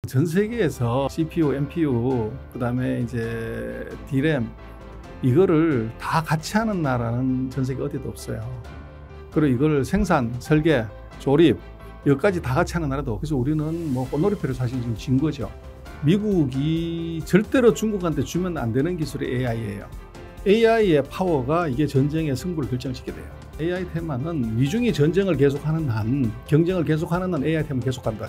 전 세계에서 CPU, NPU, 그다음에 이제 D램 이거를 다 같이 하는 나라는 전 세계 어디도 없어요. 그리고 이걸 생산, 설계, 조립 여기까지 다 같이 하는 나라도. 그래서 우리는 뭐 꽃놀이표를 사실 지금 진 거죠. 미국이 절대로 중국한테 주면 안 되는 기술이 AI예요. AI의 파워가 이게 전쟁의 승부를 결정짓게 돼요. AI 테마는 미중이 전쟁을 계속하는 한, 경쟁을 계속하는 한 AI 테마 계속한다.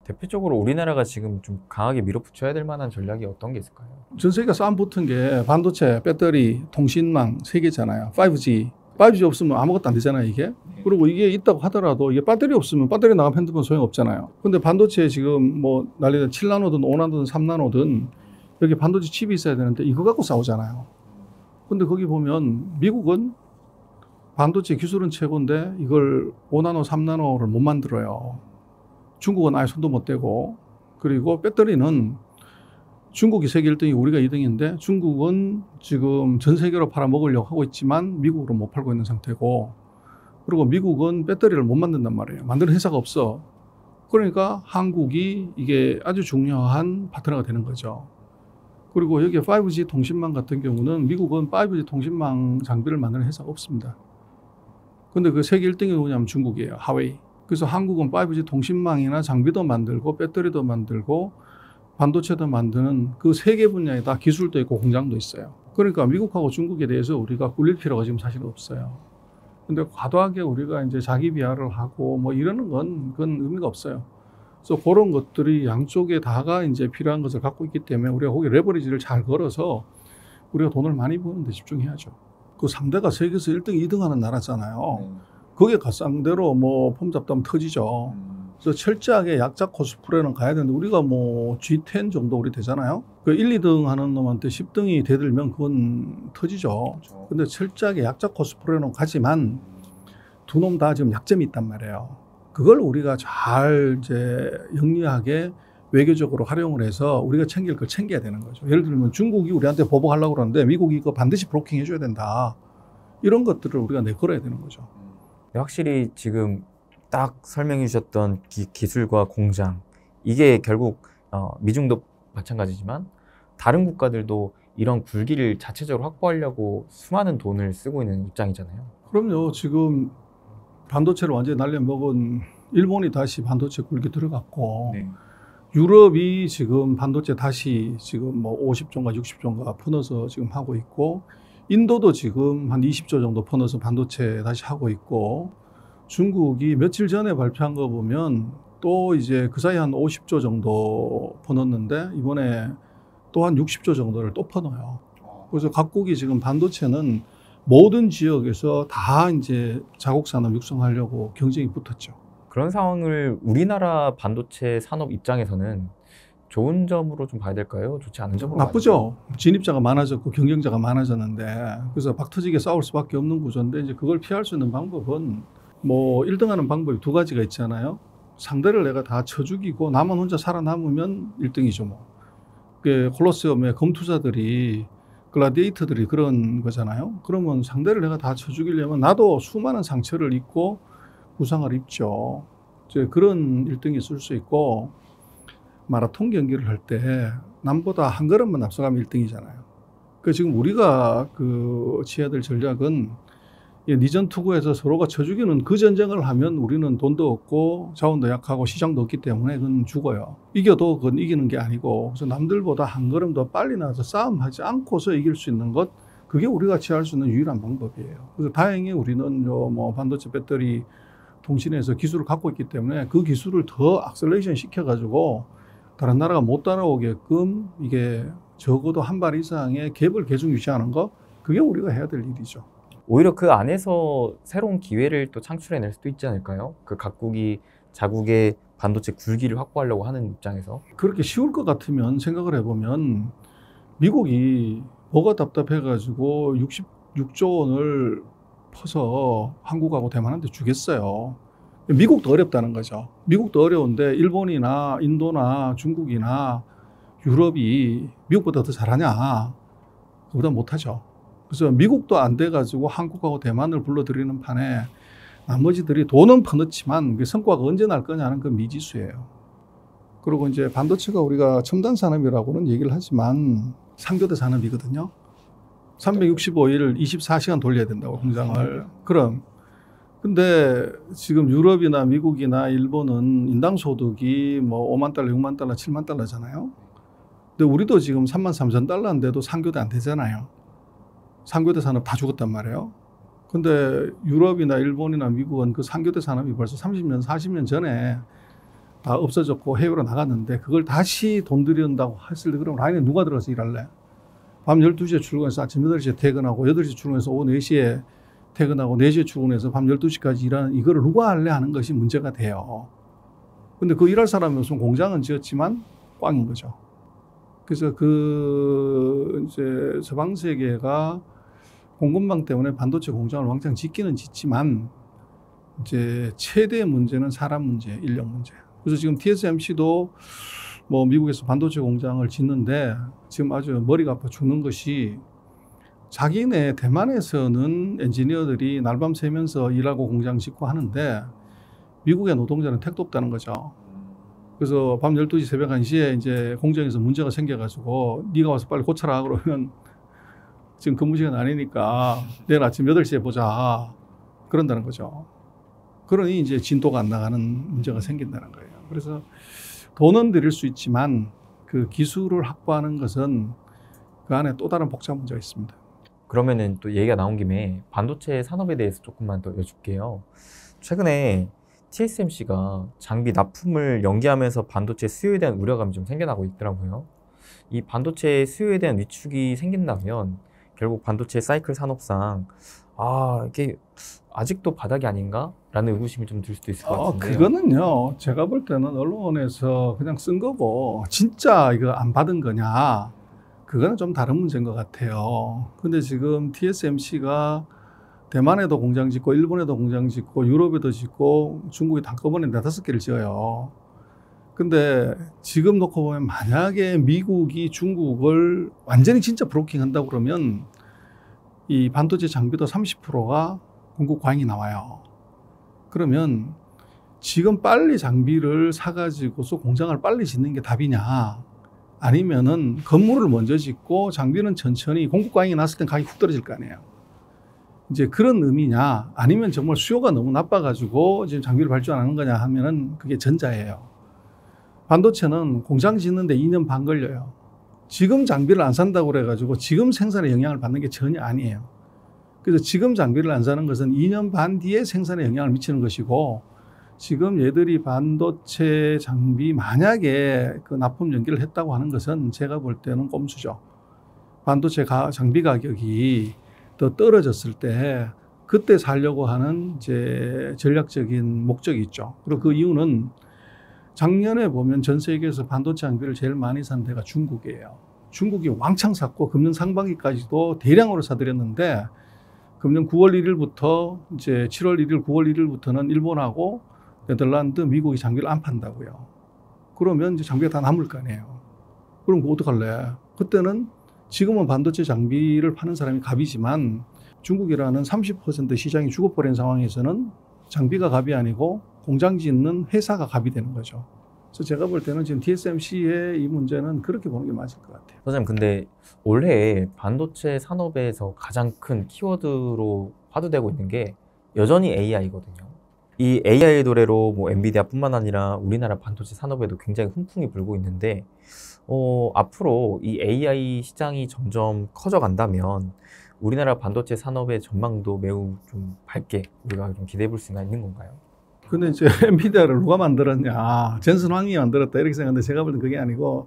대표적으로 우리나라가 지금 좀 강하게 밀어붙여야 될 만한 전략이 어떤 게 있을까요? 전 세계가 싸움 붙은 게 반도체, 배터리, 통신망 세 개잖아요. 5G. 5G 없으면 아무것도 안 되잖아요, 이게. 그리고 이게 있다고 하더라도 이게 배터리 없으면 배터리 나가면 핸드폰 소용없잖아요. 근데 반도체에 지금 뭐 난리는 7나노든 5나노든 3나노든 여기 반도체 칩이 있어야 되는데 이거 갖고 싸우잖아요. 근데 거기 보면 미국은 반도체 기술은 최고인데 이걸 5나노, 3나노를 못 만들어요. 중국은 아예 손도 못 대고, 그리고 배터리는 중국이 세계 1등이고 우리가 2등인데 중국은 지금 전 세계로 팔아먹으려고 하고 있지만 미국으로 못 팔고 있는 상태고, 그리고 미국은 배터리를 못 만든단 말이에요. 만드는 회사가 없어. 그러니까 한국이 이게 아주 중요한 파트너가 되는 거죠. 그리고 여기 5G 통신망 같은 경우는 미국은 5G 통신망 장비를 만드는 회사가 없습니다. 근데 그 세계 1등이 누구냐면 중국이에요. 하웨이. 그래서 한국은 5G 통신망이나 장비도 만들고 배터리도 만들고 반도체도 만드는 그 세 개 분야에 다 기술도 있고 공장도 있어요. 그러니까 미국하고 중국에 대해서 우리가 꿀릴 필요가 지금 사실 없어요. 근데 과도하게 우리가 이제 자기 비하를 하고 뭐 이러는 건 그건 의미가 없어요. 그래서 그런 것들이 양쪽에 다가 이제 필요한 것을 갖고 있기 때문에 우리가 거기 레버리지를 잘 걸어서 우리가 돈을 많이 버는 데 집중해야죠. 그 상대가 세계에서 1등, 2등 하는 나라잖아요. 그게 가상대로 뭐 폼 잡다면 터지죠. 그래서 철저하게 약자 코스프레는 가야 되는데 우리가 뭐 G10 정도 우리 되잖아요. 그 1, 2등 하는 놈한테 10등이 대들면 그건 터지죠. 근데 철저하게 약자 코스프레는 가지만 두 놈 다 지금 약점이 있단 말이에요. 그걸 우리가 잘 이제 영리하게 외교적으로 활용을 해서 우리가 챙길 걸 챙겨야 되는 거죠. 예를 들면 중국이 우리한테 보복하려고 그러는데 미국이 그거 반드시 브로킹 해줘야 된다. 이런 것들을 우리가 내걸어야 되는 거죠. 확실히 지금 딱 설명해 주셨던 기술과 공장, 이게 결국 미중도 마찬가지지만 다른 국가들도 이런 굴기를 자체적으로 확보하려고 수많은 돈을 쓰고 있는 입장이잖아요. 그럼요. 지금 반도체를 완전히 날려먹은 일본이 다시 반도체 굴기 들어갔고, 네. 유럽이 지금 반도체 다시 지금 뭐 50조인가 60조인가 퍼넣어서 지금 하고 있고, 인도도 지금 한 20조 정도 퍼넣어서 반도체 다시 하고 있고, 중국이 며칠 전에 발표한 거 보면 또 이제 그 사이 한 50조 정도 퍼넣었는데 이번에 또 한 60조 정도를 또 퍼넣어요. 그래서 각국이 지금 반도체는 모든 지역에서 다 이제 자국 산업 육성하려고 경쟁이 붙었죠. 그런 상황을 우리나라 반도체 산업 입장에서는 좋은 점으로 좀 봐야 될까요? 좋지 않은 점으로? 나쁘죠. 진입자가 많아졌고 경쟁자가 많아졌는데, 그래서 박 터지게 싸울 수밖에 없는 구조인데, 이제 그걸 피할 수 있는 방법은 뭐 1등하는 방법이 두 가지가 있잖아요. 상대를 내가 다 쳐 죽이고 나만 혼자 살아남으면 1등이죠. 뭐 콜로세움의 검투자들이, 글라디에이터들이 그런 거잖아요. 그러면 상대를 내가 다 쳐 죽이려면 나도 수많은 상처를 입고 부상을 입죠. 이제 그런 1등이 있을 수 있고, 마라톤 경기를 할 때 남보다 한 걸음만 앞서가면 1등이잖아요. 그 지금 우리가 그 취해야 될 전략은 니전 투구에서 서로가 쳐 죽이는 그 전쟁을 하면 우리는 돈도 없고 자원도 약하고 시장도 없기 때문에 그건 죽어요. 이겨도 그건 이기는 게 아니고, 그래서 남들보다 한 걸음 더 빨리 나와서 싸움하지 않고서 이길 수 있는 것, 그게 우리가 취할 수 있는 유일한 방법이에요. 그래서 다행히 우리는 뭐 반도체 배터리 통신에서 기술을 갖고 있기 때문에 그 기술을 더 악셀레이션 시켜가지고 다른 나라가 못 따라오게끔 이게 적어도 한 발 이상의 갭을 계속 유지하는 거, 그게 우리가 해야 될 일이죠. 오히려 그 안에서 새로운 기회를 또 창출해낼 수도 있지 않을까요? 그 각국이 자국의 반도체 굴기를 확보하려고 하는 입장에서. 그렇게 쉬울 것 같으면 생각을 해보면 미국이 뭐가 답답해가지고 66조 원을 퍼서 한국하고 대만한테 주겠어요. 미국도 어렵다는 거죠. 미국도 어려운데 일본이나 인도나 중국이나 유럽이 미국보다 더 잘하냐? 그보다 못하죠. 그래서 미국도 안 돼가지고 한국하고 대만을 불러들이는 판에 나머지들이 돈은 퍼넣지만 그 성과가 언제 날 거냐는 그 미지수예요. 그리고 이제 반도체가 우리가 첨단 산업이라고는 얘기를 하지만 3교대 산업이거든요. 365일 24시간 돌려야 된다고 공장을. 그럼 근데 지금 유럽이나 미국이나 일본은 인당 소득이 뭐 5만 달러, 6만 달러, 7만 달러잖아요. 근데 우리도 지금 3만 3천 달러인데도 3교대 안 되잖아요. 3교대 산업 다 죽었단 말이에요. 근데 유럽이나 일본이나 미국은 그 3교대 산업이 벌써 30년, 40년 전에 다 없어졌고 해외로 나갔는데 그걸 다시 돈 들인다고 했을 때 그럼 라인에 누가 들어가서 일할래? 밤 12시에 출근해서 아침 8시에 퇴근하고 8시에 출근해서 오후 4시에 퇴근하고 4시에 출근해서 밤 12시까지 일하는 이거를 누가 할래 하는 것이 문제가 돼요. 근데 그 일할 사람이 없으면 공장은 지었지만 꽝인 거죠. 그래서 그 이제 서방 세계가 공급망 때문에 반도체 공장을 왕창 짓기는 짓지만 이제 최대 문제는 사람 문제, 인력 문제. 그래서 지금 TSMC도 뭐 미국에서 반도체 공장을 짓는데 지금 아주 머리가 아파 죽는 것이 자기네 대만에서는 엔지니어들이 날밤 새면서 일하고 공장 짓고 하는데 미국의 노동자는 택도 없다는 거죠. 그래서 밤 12시 새벽 1시에 이제 공장에서 문제가 생겨가지고 네가 와서 빨리 고쳐라 그러면 지금 근무 시간 아니니까 내일 아침 8시에 보자 그런다는 거죠. 그러니 이제 진도가 안 나가는 문제가 생긴다는 거예요. 그래서 돈은 들일 수 있지만 그 기술을 확보하는 것은 그 안에 또 다른 복잡 문제가 있습니다. 그러면은 또 얘기가 나온 김에 반도체 산업에 대해서 조금만 더 여쭐게요. 최근에 TSMC가 장비 납품을 연기하면서 반도체 수요에 대한 우려감이 좀 생겨나고 있더라고요. 이 반도체 수요에 대한 위축이 생긴다면 결국 반도체 사이클 산업상 이게 아직도 바닥이 아닌가? 라는 의구심이 좀 들 수도 있을 것 같은데요. 그거는요, 제가 볼 때는 언론에서 그냥 쓴 거고 진짜 이거 안 받은 거냐 그거는 좀 다른 문제인 것 같아요. 근데 지금 TSMC가 대만에도 공장 짓고 일본에도 공장 짓고 유럽에도 짓고 중국에 한꺼번에 4-5개를 지어요. 근데 지금 놓고 보면 만약에 미국이 중국을 완전히 진짜 브로킹 한다고 그러면 이 반도체 장비도 30%가 공급 과잉이 나와요. 그러면 지금 빨리 장비를 사가지고서 공장을 빨리 짓는 게 답이냐 아니면은 건물을 먼저 짓고 장비는 천천히 공급 과잉이 났을 땐 가격이 훅 떨어질 거 아니에요. 이제 그런 의미냐 아니면 정말 수요가 너무 나빠가지고 지금 장비를 발주 안 하는 거냐 하면은 그게 전자예요. 반도체는 공장 짓는데 2년 반 걸려요. 지금 장비를 안 산다고 그래가지고 지금 생산에 영향을 받는 게 전혀 아니에요. 그래서 지금 장비를 안 사는 것은 2년 반 뒤에 생산에 영향을 미치는 것이고 지금 얘들이 반도체 장비 만약에 그 납품 연기를 했다고 하는 것은 제가 볼 때는 꼼수죠. 반도체 장비 가격이 더 떨어졌을 때 그때 살려고 하는 이제 전략적인 목적이 있죠. 그리고 그 이유는 작년에 보면 전 세계에서 반도체 장비를 제일 많이 산 데가 중국이에요. 중국이 왕창 샀고 금년 상반기까지도 대량으로 사들였는데 금년 9월 1일부터 이제 7월 1일, 9월 1일부터는 일본하고 네덜란드, 미국이 장비를 안 판다고요. 그러면 이제 장비가 다 남을 거 아니에요. 그럼 그거 어떡할래? 그때는 지금은 반도체 장비를 파는 사람이 갑이지만 중국이라는 30% 시장이 죽어버린 상황에서는 장비가 갑이 아니고 공장 짓는 회사가 갑이 되는 거죠. 그래서 제가 볼 때는 지금 TSMC의 이 문제는 그렇게 보는 게 맞을 것 같아요. 선생님, 근데 올해 반도체 산업에서 가장 큰 키워드로 화두되고 있는 게 여전히 AI거든요. 이 AI 노래로 뭐 엔비디아뿐만 아니라 우리나라 반도체 산업에도 굉장히 훈풍이 불고 있는데 앞으로 이 AI 시장이 점점 커져간다면 우리나라 반도체 산업의 전망도 매우 좀 밝게 우리가 좀 기대해 볼 수가 있는 건가요? 근데 이제 엔비디아를 누가 만들었냐, 젠슨 황이 만들었다 이렇게 생각하는데 제가 볼 땐 그게 아니고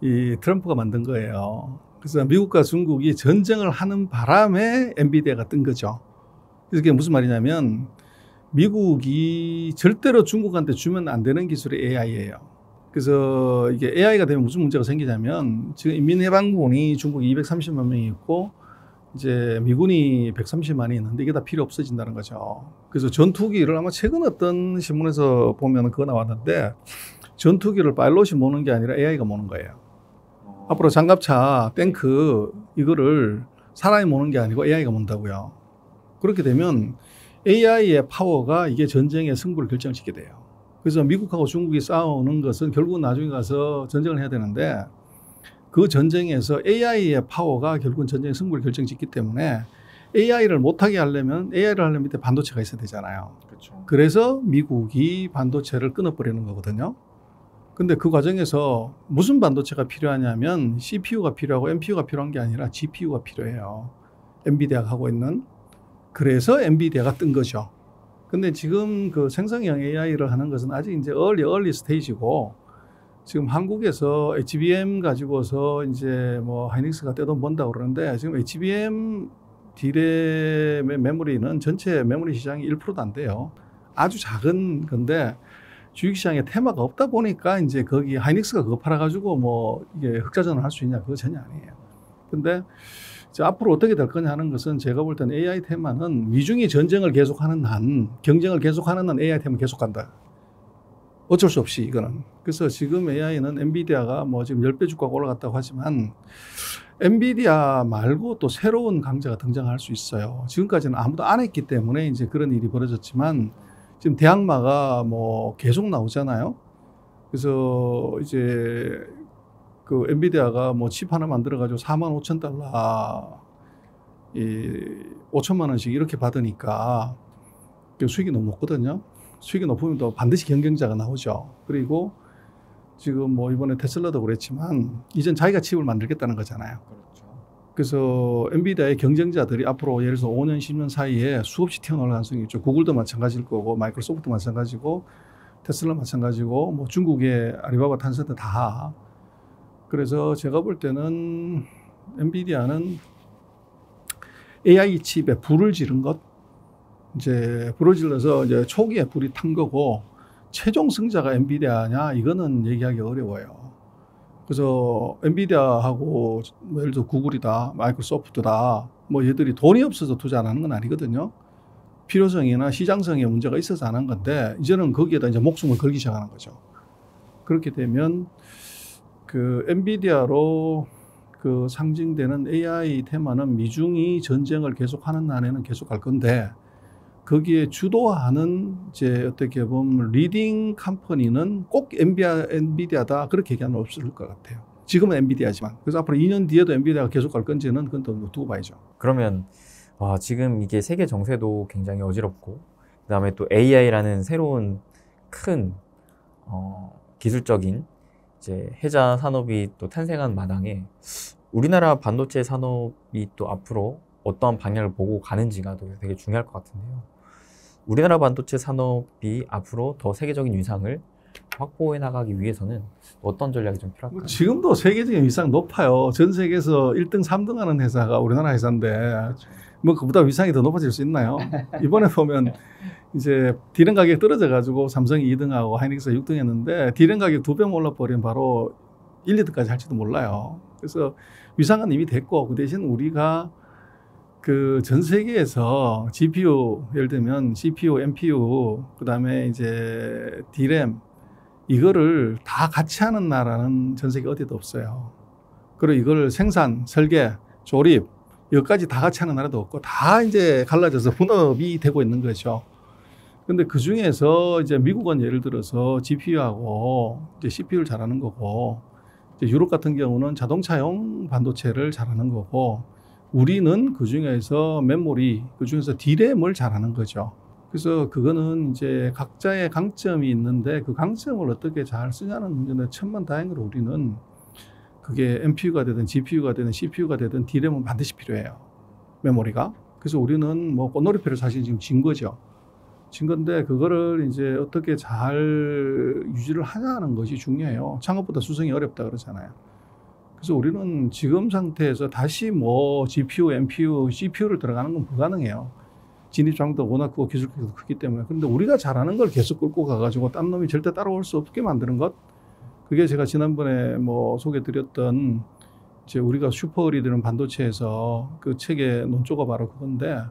이 트럼프가 만든 거예요. 그래서 미국과 중국이 전쟁을 하는 바람에 엔비디아가 뜬 거죠. 그래서 그게 무슨 말이냐면 미국이 절대로 중국한테 주면 안 되는 기술이 AI예요. 그래서 이게 AI가 되면 무슨 문제가 생기냐면 지금 인민해방군이 중국이 230만 명이 있고 이제 미군이 130만이 있는데 이게 다 필요 없어진다는 거죠. 그래서 전투기를 아마 최근 어떤 신문에서 보면 그거 나왔는데 전투기를 파일럿이 모는 게 아니라 AI가 모는 거예요. 앞으로 장갑차, 탱크 이거를 사람이 모는 게 아니고 AI가 몬다고요. 그렇게 되면 AI의 파워가 이게 전쟁의 승부를 결정짓게 돼요. 그래서 미국하고 중국이 싸우는 것은 결국은 나중에 가서 전쟁을 해야 되는데 그 전쟁에서 AI의 파워가 결국은 전쟁의 승부를 결정짓기 때문에 AI를 못하게 하려면 AI를 하려면 밑에 반도체가 있어야 되잖아요. 그렇죠. 그래서 미국이 반도체를 끊어버리는 거거든요. 근데 그 과정에서 무슨 반도체가 필요하냐면 CPU가 필요하고 NPU가 필요한 게 아니라 GPU가 필요해요. 엔비디아가 하고 있는. 그래서 엔비디아가 뜬 거죠. 근데 지금 그 생성형 AI를 하는 것은 아직 이제 early 스테이지고 지금 한국에서 HBM 가지고서 이제 뭐 하이닉스가 떼돈 번다고 그러는데 지금 HBM D램의 메모리는 전체 메모리 시장이 1%도 안 돼요. 아주 작은 건데 주식시장에 테마가 없다 보니까 이제 거기 하이닉스가 그거 팔아가지고 뭐 이게 흑자전을 할 수 있냐 그거 전혀 아니에요. 근데 이제 앞으로 어떻게 될 거냐 하는 것은 제가 볼 때는 AI 테마는 미중이 전쟁을 계속하는 한 경쟁을 계속하는 한 AI 테마는 계속 간다. 어쩔 수 없이 이거는. 그래서 지금 AI는 엔비디아가 뭐 지금 10배 주가가 올라갔다고 하지만 엔비디아 말고 또 새로운 강자가 등장할 수 있어요. 지금까지는 아무도 안 했기 때문에 이제 그런 일이 벌어졌지만 지금 대항마가 뭐 계속 나오잖아요. 그래서 이제 그 엔비디아가 뭐 칩 하나 만들어가지고 45,000달러, 5천만 원씩 이렇게 받으니까 수익이 너무 높거든요. 수익이 높으면 또 반드시 경쟁자가 나오죠. 그리고 지금 뭐 이번에 테슬라도 그랬지만 이젠 자기가 칩을 만들겠다는 거잖아요. 그렇죠. 그래서 엔비디아의 경쟁자들이 앞으로 예를 들어서 5년, 10년 사이에 수없이 튀어나올 가능성이 있죠. 구글도 마찬가지일 거고, 마이크로소프트도 마찬가지고, 테슬라 마찬가지고, 뭐 중국의 아리바바, 탄센트 다. 그래서 제가 볼 때는 엔비디아는 AI 칩에 불을 지른 것, 이제 불을 질러서 이제 초기에 불이 탄 거고, 최종 승자가 엔비디아냐, 이거는 얘기하기 어려워요. 그래서 엔비디아하고 뭐 예를 들어 구글이다, 마이크로소프트다, 뭐 얘들이 돈이 없어서 투자 안 하는 건 아니거든요. 필요성이나 시장성에 문제가 있어서 안 한 건데 이제는 거기에다 이제 목숨을 걸기 시작하는 거죠. 그렇게 되면 그 엔비디아로 그 상징되는 AI 테마는 미중이 전쟁을 계속하는 한에는 계속 갈 건데 거기에 주도하는 이제 어떻게 보면 리딩 컴퍼니는 꼭 엔비디아다 그렇게 얘기하는 없을 것 같아요. 지금은 엔비디아지만 그래서 앞으로 2년 뒤에도 엔비디아가 계속 갈 건지는 그건 또 두고 봐야죠. 그러면 지금 이게 세계 정세도 굉장히 어지럽고 그다음에 또 AI라는 새로운 큰 기술적인 이제 해자 산업이 또 탄생한 마당에 우리나라 반도체 산업이 또 앞으로 어떠한 방향을 보고 가는지가 또 되게 중요할 것 같은데요. 우리나라 반도체 산업이 앞으로 더 세계적인 위상을 확보해 나가기 위해서는 어떤 전략이 좀 필요할까요? 지금도 세계적인 위상 높아요. 전 세계에서 1등, 3등 하는 회사가 우리나라 회사인데 그렇죠. 뭐 그보다 위상이 더 높아질 수 있나요? 이번에 보면 이제 디램 가격이 떨어져 가지고 삼성이 2등하고 하이닉스가 6등 했는데 디램 가격 2배 올라버리면 바로 1, 2등까지 할지도 몰라요. 그래서 위상은 이미 됐고 그 대신 우리가 그 전 세계에서 GPU 예를 들면 CPU, NPU 그다음에 이제 디램 이거를 다 같이 하는 나라는 전 세계 어디도 없어요. 그리고 이걸 생산, 설계, 조립 여기까지 다 같이 하는 나라도 없고 다 이제 갈라져서 분업이 되고 있는 거죠. 근데 그 중에서 이제 미국은 예를 들어서 GPU하고 이제 CPU를 잘하는 거고 이제 유럽 같은 경우는 자동차용 반도체를 잘하는 거고 우리는 그 중에서 메모리, 그 중에서 D램을 잘하는 거죠. 그래서 그거는 이제 각자의 강점이 있는데 그 강점을 어떻게 잘 쓰냐는 문제인데 천만다행으로 우리는 그게 NPU가 되든 GPU가 되든 CPU가 되든 D램은 반드시 필요해요. 메모리가. 그래서 우리는 뭐 꽃놀이표를 사실 지금 진 거죠. 진 건데 그거를 이제 어떻게 잘 유지를 하냐는 것이 중요해요. 창업보다 수성이 어렵다 그러잖아요. 그래서 우리는 지금 상태에서 다시 뭐 GPU, NPU, CPU를 들어가는 건 불가능해요. 진입장도 워낙 크고 기술력도 크기 때문에. 그런데 우리가 잘하는 걸 계속 끌고 가가지고 딴 놈이 절대 따라올 수 없게 만드는 것. 그게 제가 지난번에 뭐 소개드렸던 이제 우리가 슈퍼을이 되는 반도체에서 그 책의 논조가 바로 그건데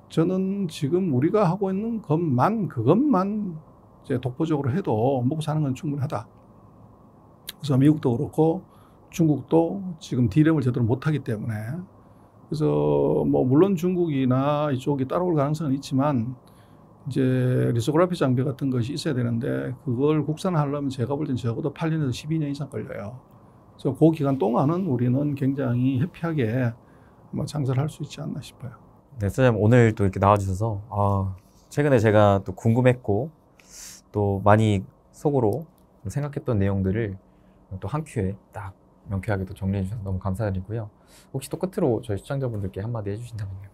저는 지금 우리가 하고 있는 그것만 이제 독보적으로 해도 먹고 사는 건 충분하다. 그래서 미국도 그렇고 중국도 지금 D램을 제대로 못하기 때문에 그래서 뭐 물론 중국이나 이쪽이 따라올 가능성은 있지만 이제 리소그라피 장비 같은 것이 있어야 되는데 그걸 국산하려면 제가 볼 땐 적어도 8년에서 12년 이상 걸려요. 그래서 그 기간 동안은 우리는 굉장히 해피하게 아마 장사를 할 수 있지 않나 싶어요. 네, 소장님 오늘 또 이렇게 나와주셔서 최근에 제가 또 궁금했고 또 많이 속으로 생각했던 내용들을 또 한 큐에 딱 명쾌하게 또 정리해 주셔서 너무 감사드리고요. 혹시 또 끝으로 저희 시청자분들께 한마디 해주신다면요.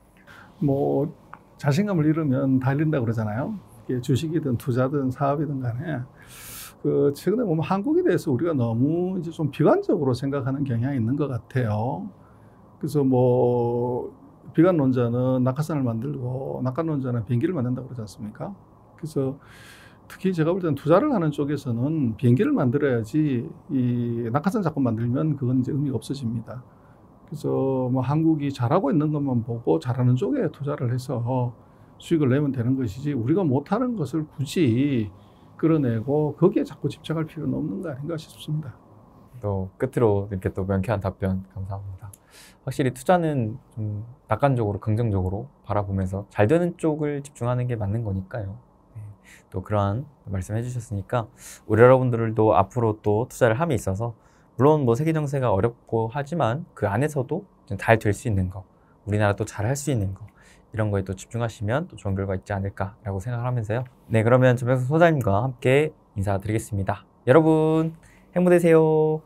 뭐 자신감을 잃으면 다 잃는다 그러잖아요. 이게 주식이든 투자든 사업이든 간에 그 최근에 보면 한국에 대해서 우리가 너무 이제 좀 비관적으로 생각하는 경향이 있는 것 같아요. 그래서 뭐 비관론자는 낙하산을 만들고 낙관론자는 비행기를 만든다고 그러지 않습니까? 그래서 특히 제가 볼 때는 투자를 하는 쪽에서는 비행기를 만들어야지 이 낙하산 자꾸 만들면 그건 이제 의미가 없어집니다. 그래서 뭐 한국이 잘하고 있는 것만 보고 잘하는 쪽에 투자를 해서 수익을 내면 되는 것이지 우리가 못하는 것을 굳이 끌어내고 거기에 자꾸 집착할 필요는 없는 거 아닌가 싶습니다. 또 끝으로 이렇게 또 명쾌한 답변 감사합니다. 확실히 투자는 좀 낙관적으로 긍정적으로 바라보면서 잘 되는 쪽을 집중하는 게 맞는 거니까요. 네, 또 그러한 말씀해 주셨으니까 우리 여러분들도 앞으로 또 투자를 함에 있어서 물론 뭐 세계 정세가 어렵고 하지만 그 안에서도 잘 될 수 있는 거, 우리나라 또 잘 할 수 있는 거 이런 거에 또 집중하시면 또 좋은 결과 있지 않을까라고 생각을 하면서요. 네, 그러면 전명수 소장님과 함께 인사드리겠습니다. 여러분 행복 되세요.